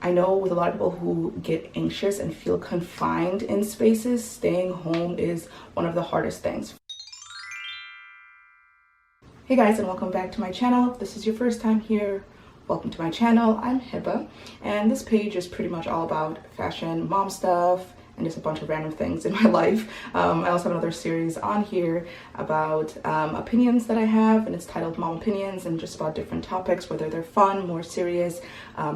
I know with a lot of people who get anxious and feel confined in spaces, staying home is one of the hardest things. Hey guys, and welcome back to my channel. If this is your first time here, welcome to my channel. I'm Heba, and this page is pretty much all about fashion, mom stuff, and just a bunch of random things in my life. I also have another series on here about opinions that I have, and it's titled Mom Opinions, and just about different topics, whether they're fun, more serious,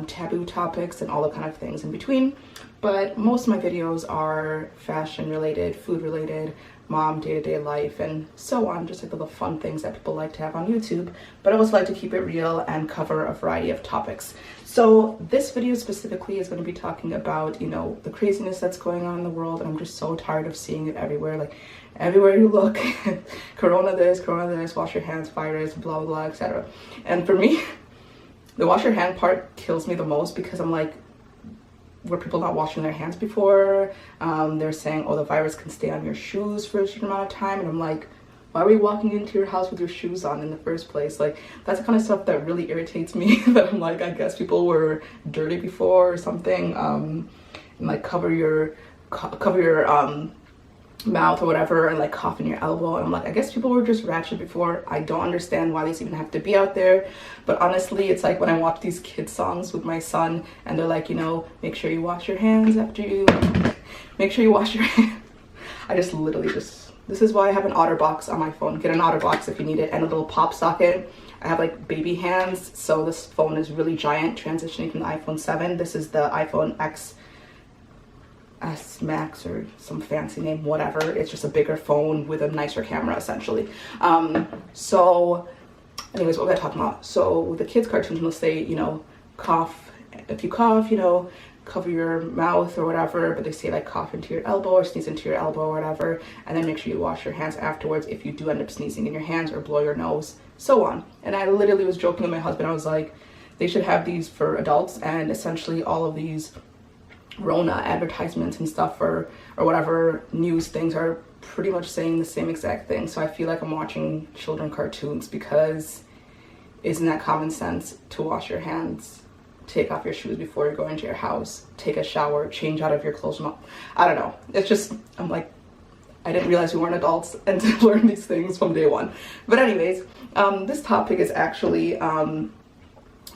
taboo topics, and all the kind of things in between. But most of my videos are fashion related, food related, mom day-to-day life, and so on, just like the fun things that people like to have on YouTube. But I always like to keep it real and cover a variety of topics. So this video specifically is going to be talking about, the craziness that's going on in the world, and I'm just so tired of seeing it everywhere. Like everywhere you look, corona this, wash your hands, virus, blah blah blah, etc. And for me, the wash your hand part kills me the most, because I'm like, were people not washing their hands before? They're saying, oh, the virus can stay on your shoes for a certain amount of time, and I'm like, why are we walking into your house with your shoes on in the first place? Like, that's the kind of stuff that really irritates me. That I'm like, I guess people were dirty before or something. And like cover your mouth or whatever, and like cough in your elbow, and I'm like, I guess people were just ratchet before. I don't understand why these even have to be out there. But honestly, it's like when I watch these kids songs with my son, and they're like, make sure you wash your hands after you, make sure you wash your hands. I just literally this is why I have an OtterBox on my phone. Get an OtterBox if you need it, and a little pop socket. I have like baby hands, so this phone is really giant, transitioning from the iPhone 7. This is the iPhone X S Max or some fancy name, whatever. It's just a bigger phone with a nicer camera, essentially. So anyways, what was I talking about? So with the kids cartoons, they'll say, cough. If you cough, cover your mouth or whatever, but they say like cough into your elbow or sneeze into your elbow or whatever, and then make sure you wash your hands afterwards if you do end up sneezing in your hands or blow your nose, so on. And I literally was joking with my husband. I was like, they should have these for adults, and essentially all of these Rona advertisements and stuff or whatever news things are pretty much saying the same exact thing. So I feel like I'm watching children cartoons, because isn't that common sense to wash your hands, take off your shoes before you go into your house, take a shower, change out of your clothes? I don't know. It's just, I'm like, I didn't realize we weren't adults and to learn these things from day one. But anyways, this topic is actually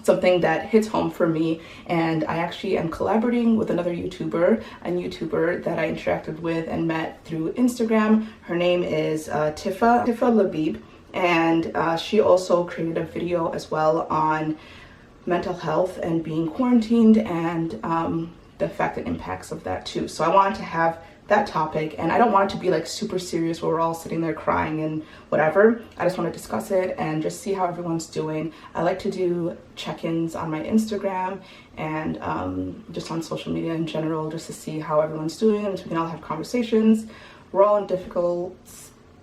something that hits home for me, and I actually am collaborating with another YouTuber, a YouTuber that I interacted with and met through Instagram. Her name is Tiffah Labeeb, and she also created a video as well on mental health and being quarantined, and the effect and impacts of that too. So I wanted to have that topic, and I don't want it to be like super serious where we're all sitting there crying and whatever. I just want to discuss it and just see how everyone's doing. I like to do check-ins on my Instagram and just on social media in general, just to see how everyone's doing, and so we can all have conversations. We're all in difficult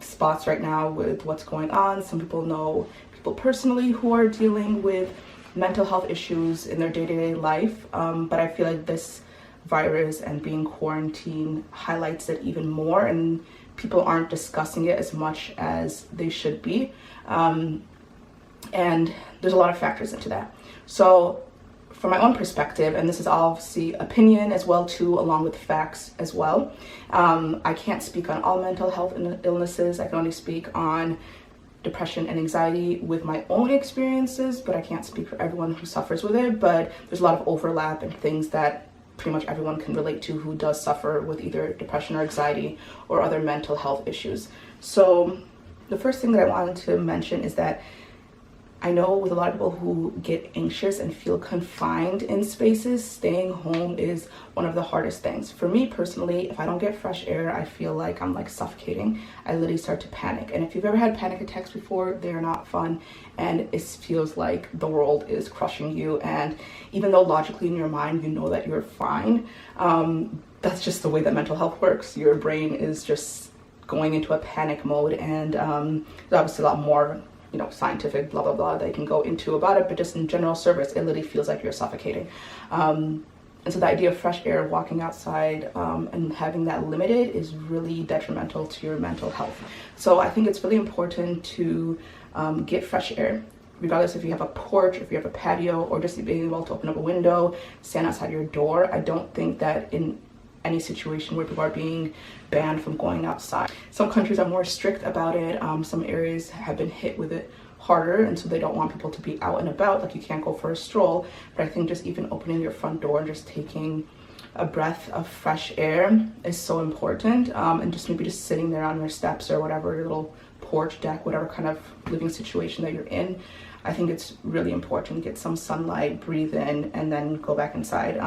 spots right now with what's going on. Some people know people personally who are dealing with mental health issues in their day-to-day life, but I feel like this virus and being quarantined highlights it even more, and people aren't discussing it as much as they should be, and there's a lot of factors into that. So from my own perspective, and this is obviously opinion as well too, along with facts as well, I can't speak on all mental health illnesses. I can only speak on depression and anxiety with my own experiences, but I can't speak for everyone who suffers with it. But there's a lot of overlap and things that pretty much everyone can relate to who does suffer with either depression or anxiety or other mental health issues. So the first thing that I wanted to mention is that I know with a lot of people who get anxious and feel confined in spaces, staying home is one of the hardest things. For me personally, if I don't get fresh air, I feel like I'm like suffocating. I literally start to panic. And if you've ever had panic attacks before, they're not fun. And it feels like the world is crushing you. And even though logically in your mind, you know that you're fine, that's just the way that mental health works. Your brain is just going into a panic mode, and there's obviously a lot more scientific blah blah blah they can go into about it, but just in general service, it literally feels like you're suffocating. And so the idea of fresh air, walking outside, and having that limited is really detrimental to your mental health. So I think it's really important to get fresh air. regardless if you have a porch, if you have a patio, or just being able to open up a window, stand outside your door. I don't think that in any situation where people are being banned from going outside. Some countries are more strict about it. Some areas have been hit with it harder, and so they don't want people to be out and about, like you can't go for a stroll. But I think just even opening your front door and just taking a breath of fresh air is so important, and just maybe just sitting there on your steps or whatever, your little porch, deck, whatever kind of living situation that you're in. I think it's really important. Get some sunlight, breathe in, and then go back inside.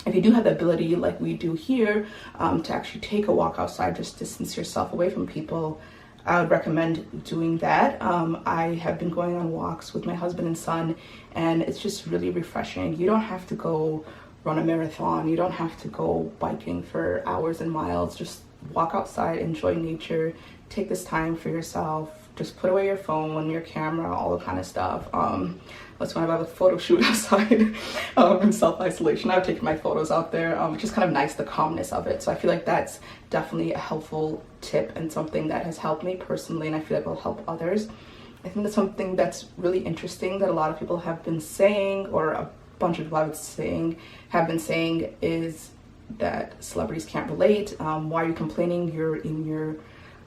If you do have the ability, like we do here, to actually take a walk outside, just distance yourself away from people, I would recommend doing that. I have been going on walks with my husband and son, and it's just really refreshing. You don't have to go run a marathon. You don't have to go biking for hours and miles. Just walk outside, enjoy nature, take this time for yourself. Just put away your phone, your camera, all the kind of stuff. That's when I have a photo shoot outside in self-isolation. I've taken my photos out there, which is kind of nice, the calmness of it. So I feel like that's definitely a helpful tip and something that has helped me personally, and I feel like will help others. I think that's something that's really interesting that a lot of people have been saying, or a bunch of people have been saying, is that celebrities can't relate. Why are you complaining? You're in your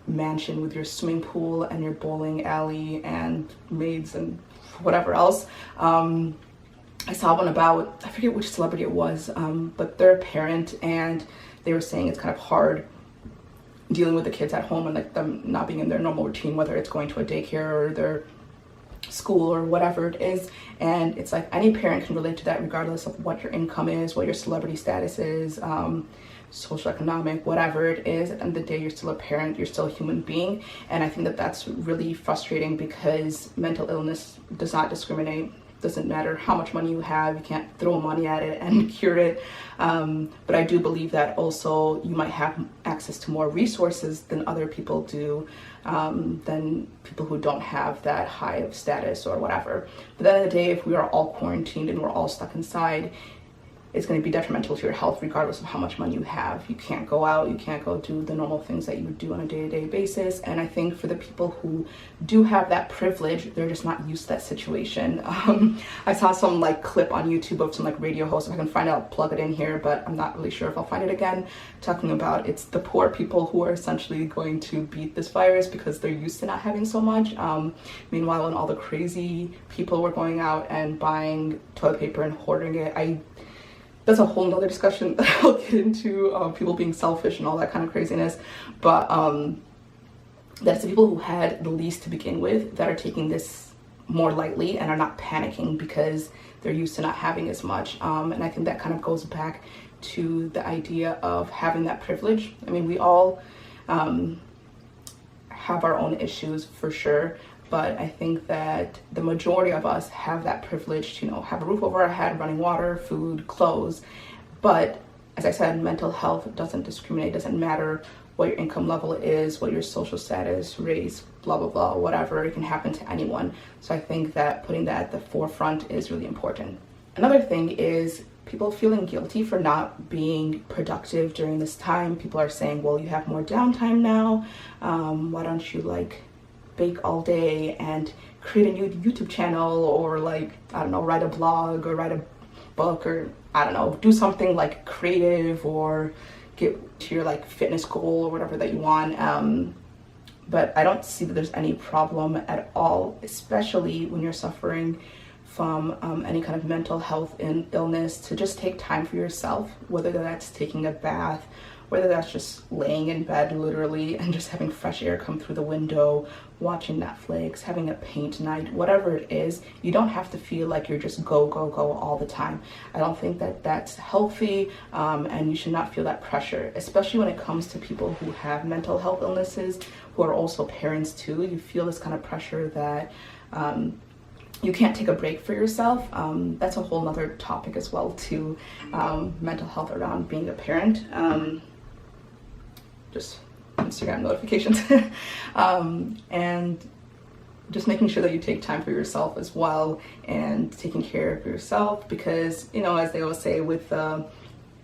mansion with your swimming pool and your bowling alley and maids and whatever else. I saw one about, I forget which celebrity it was, but they're a parent, and they were saying it's kind of hard dealing with the kids at home and like them not being in their normal routine, whether it's going to a daycare or their school or whatever it is. And it's like any parent can relate to that, regardless of what your income is, what your celebrity status is, social, economic, whatever it is. At the end of the day, you're still a parent, you're still a human being. And I think that that's really frustrating, because mental illness does not discriminate. Doesn't matter how much money you have, you can't throw money at it and cure it. But I do believe that also you might have access to more resources than other people do, than people who don't have that high of status or whatever. But at the end of the day, if we are all quarantined and we're all stuck inside, it's going to be detrimental to your health regardless of how much money you have. You can't go out, you can't go do the normal things that you would do on a day-to-day basis. And I think for the people who do have that privilege, they're just not used to that situation. I saw some like clip on YouTube of some like radio host. If I can find it, I'll plug it in here, but I'm not really sure if I'll find it again, talking about it's the poor people who are essentially going to beat this virus because they're used to not having so much. Meanwhile, when all the crazy people were going out and buying toilet paper and hoarding it, that's a whole nother discussion that I'll get into, people being selfish and all that kind of craziness. But that's the people who had the least to begin with that are taking this more lightly and are not panicking because they're used to not having as much. And I think that kind of goes back to the idea of having that privilege. I mean, we all have our own issues for sure, but I think that the majority of us have that privilege to, have a roof over our head, running water, food, clothes. But as I said, mental health doesn't discriminate, doesn't matter what your income level is, what your social status, race, blah, blah, blah, whatever. It can happen to anyone. So I think that putting that at the forefront is really important. Another thing is people feeling guilty for not being productive during this time. People are saying, well, you have more downtime now. Why don't you bake all day and create a new YouTube channel, or write a blog or write a book, or do something creative, or get to your fitness goal or whatever that you want. But I don't see that there's any problem at all, especially when you're suffering from any kind of mental health illness, to just take time for yourself, whether that's taking a bath, whether that's just laying in bed literally and just having fresh air come through the window, watching Netflix, having a paint night, whatever it is. You don't have to feel like you're just go, go, go all the time. I don't think that that's healthy, and you should not feel that pressure, especially when it comes to people who have mental health illnesses, who are also parents too. You feel this kind of pressure that you can't take a break for yourself. That's a whole nother topic as well too, mental health around being a parent. Just Instagram notifications. And just making sure that you take time for yourself as well, and taking care of yourself, because as they always say, with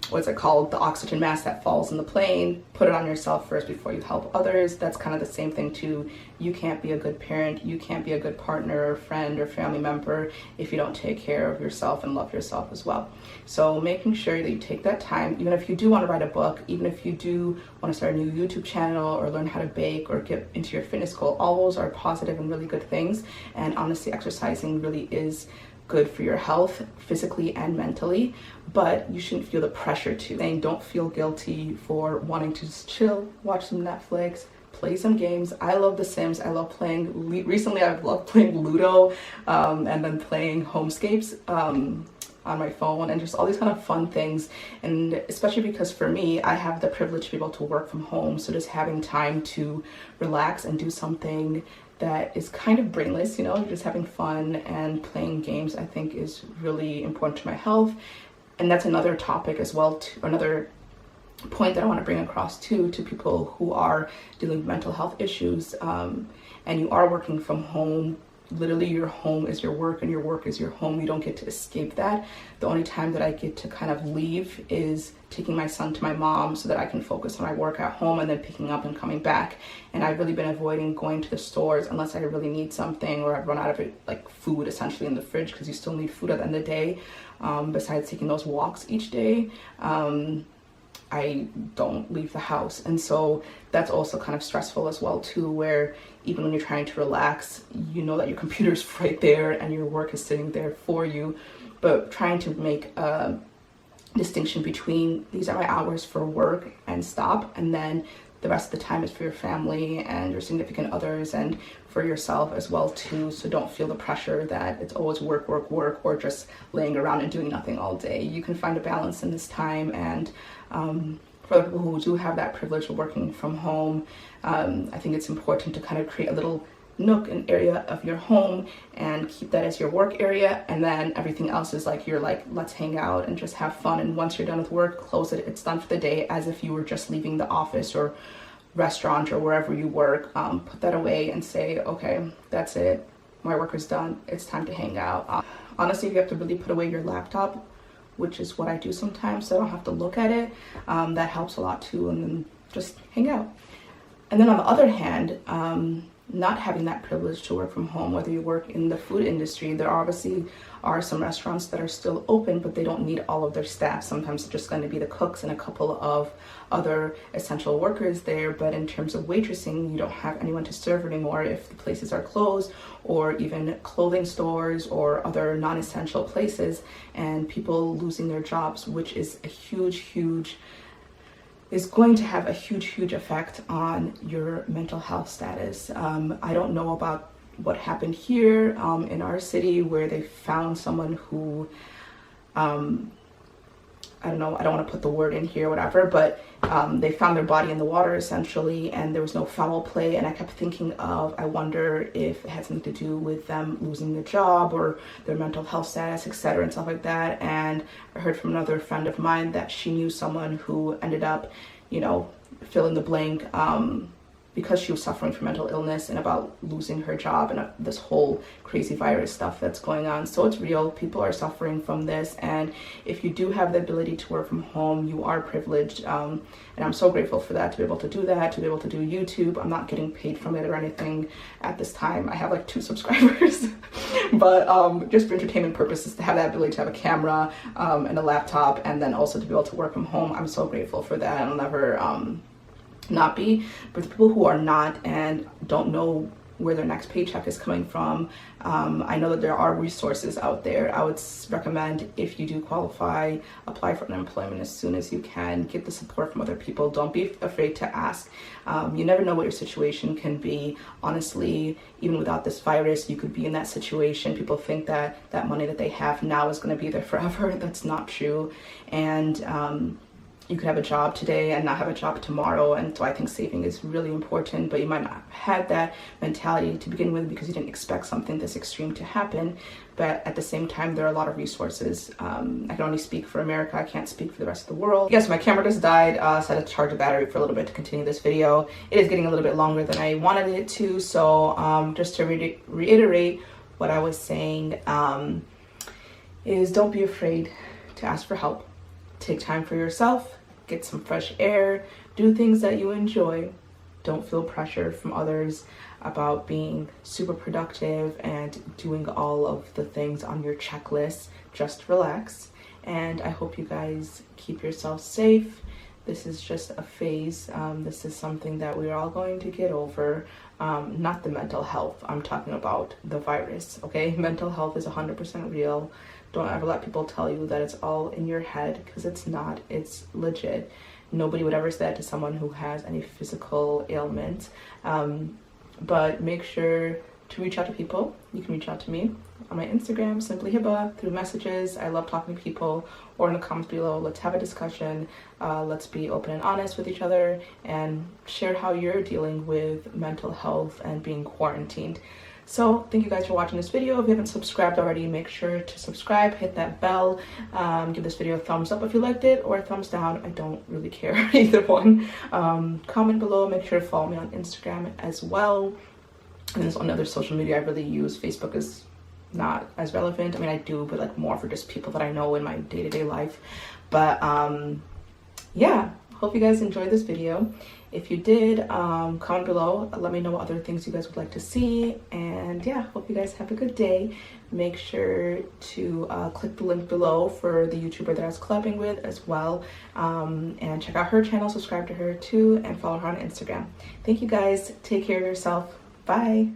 what's it called, the oxygen mask that falls in the plane. Put it on yourself first before you help others. That's kind of the same thing too. You can't be a good parent, you can't be a good partner or friend or family member if you don't take care of yourself and love yourself as well. So making sure that you take that time, even if you do want to write a book, even if you do want to start a new YouTube channel or learn how to bake or get into your fitness goal, all those are positive and really good things. And honestly, exercising really is good for your health, physically and mentally, but you shouldn't feel the pressure to. And don't feel guilty for wanting to just chill, watch some Netflix, play some games. I love The Sims. I love playing, recently I've loved playing Ludo, and then playing Homescapes on my phone, and just all these kind of fun things. And especially because for me, I have the privilege to be able to work from home, so just having time to relax and do something that is kind of brainless, you know, just having fun and playing games, I think is really important to my health. And that's another topic as well, another point that I want to bring across too, to people who are dealing with mental health issues, and you are working from home. Literally, your home is your work and your work is your home. You don't get to escape that. The only time that I get to kind of leave is taking my son to my mom so that I can focus on my work at home, and then picking up and coming back. And I've really been avoiding going to the stores unless I really need something, or I've run out of it, like food essentially in the fridge, because you still need food at the end of the day. Besides taking those walks each day, I don't leave the house. And so that's also kind of stressful as well too, where even when you're trying to relax, you know that your computer's right there and your work is sitting there for you, but trying to make a distinction between these are my hours for work and stop, and then the rest of the time is for your family and your significant others and for yourself as well too. So don't feel the pressure that it's always work, work, work, or just laying around and doing nothing all day. You can find a balance in this time. And for the people who do have that privilege of working from home, I think it's important to kind of create a little nook and area of your home and keep that as your work area, and then everything else is like you're like, let's hang out and just have fun. And once you're done with work, close it, it's done for the day, as if you were just leaving the office or restaurant or wherever you work. Put that away and say, okay, that's it, my work is done, it's time to hang out. Honestly, if you have to really put away your laptop, which is what I do sometimes, so I don't have to look at it, that helps a lot too, and then just hang out. And then on the other hand, not having that privilege to work from home, whether you work in the food industry, there obviously are some restaurants that are still open, but they don't need all of their staff. Sometimes it's just going to be the cooks and a couple of other essential workers there. But in terms of waitressing, you don't have anyone to serve anymore if the places are closed, or even clothing stores or other non-essential places, and people losing their jobs, which is a huge is going to have a huge effect on your mental health status. I don't know about what happened here in our city, where they found someone who, I don't know, I don't want to put the word in here, whatever, but they found their body in the water essentially, and there was no foul play. And I kept thinking of, I wonder if it had something to do with them losing their job or their mental health status, etc., and stuff like that. And I heard from another friend of mine that she knew someone who ended up, you know, fill in the blank, because she was suffering from mental illness and about losing her job and this whole crazy virus stuff that's going on. So it's real. People are suffering from this. And if you do have the ability to work from home, you are privileged. And I'm so grateful for that, to be able to do that, to be able to do YouTube. I'm not getting paid from it or anything at this time. I have like 2 subscribers, but just for entertainment purposes, to have that ability to have a camera and a laptop, and then also to be able to work from home, I'm so grateful for that. I'll never not be. But the people who are not and don't know where their next paycheck is coming from, I know that there are resources out there. I would recommend, if you do qualify, apply for unemployment as soon as you can. Get the support from other people. Don't be afraid to ask. You never know what your situation can be. Honestly, even without this virus, you could be in that situation. People think that that money that they have now is going to be there forever. That's not true. And you could have a job today and not have a job tomorrow. And so I think saving is really important, but you might not have had that mentality to begin with because you didn't expect something this extreme to happen. But at the same time, there are a lot of resources. I can only speak for America. I can't speak for the rest of the world. Yes, my camera just died, so I had to charge the battery for a little bit to continue this video. It is getting a little bit longer than I wanted it to. So just to reiterate what I was saying, is don't be afraid to ask for help. take time for yourself, get some fresh air, do things that you enjoy. Don't feel pressure from others about being super productive and doing all of the things on your checklist. Just relax. And I hope you guys keep yourself safe. This is just a phase. This is something that we're all going to get over. Not the mental health. I'm talking about the virus, okay? Mental health is 100% real. Don't ever let people tell you that it's all in your head, because it's not. It's legit. Nobody would ever say that to someone who has any physical ailment. But make sure to reach out to people. You can reach out to me on my Instagram, simply Heba, through messages. I love talking to people, or in the comments below. Let's have a discussion. Let's be open and honest with each other and share how you're dealing with mental health and being quarantined. So thank you guys for watching this video. If you haven't subscribed already, make sure to subscribe, hit that bell, give this video a thumbs up if you liked it, or a thumbs down. I don't really care, either one. Comment below. Make sure to follow me on Instagram as well. And there's another social media I really use. Facebook is not as relevant. I mean, I do, but like more for just people that I know in my day-to-day life. But yeah, hope you guys enjoyed this video. If you did, comment below. Let me know what other things you guys would like to see. And yeah, hope you guys have a good day. Make sure to click the link below for the YouTuber that I was collabing with as well. And check out her channel, subscribe to her too, and follow her on Instagram. Thank you guys. Take care of yourself. Bye.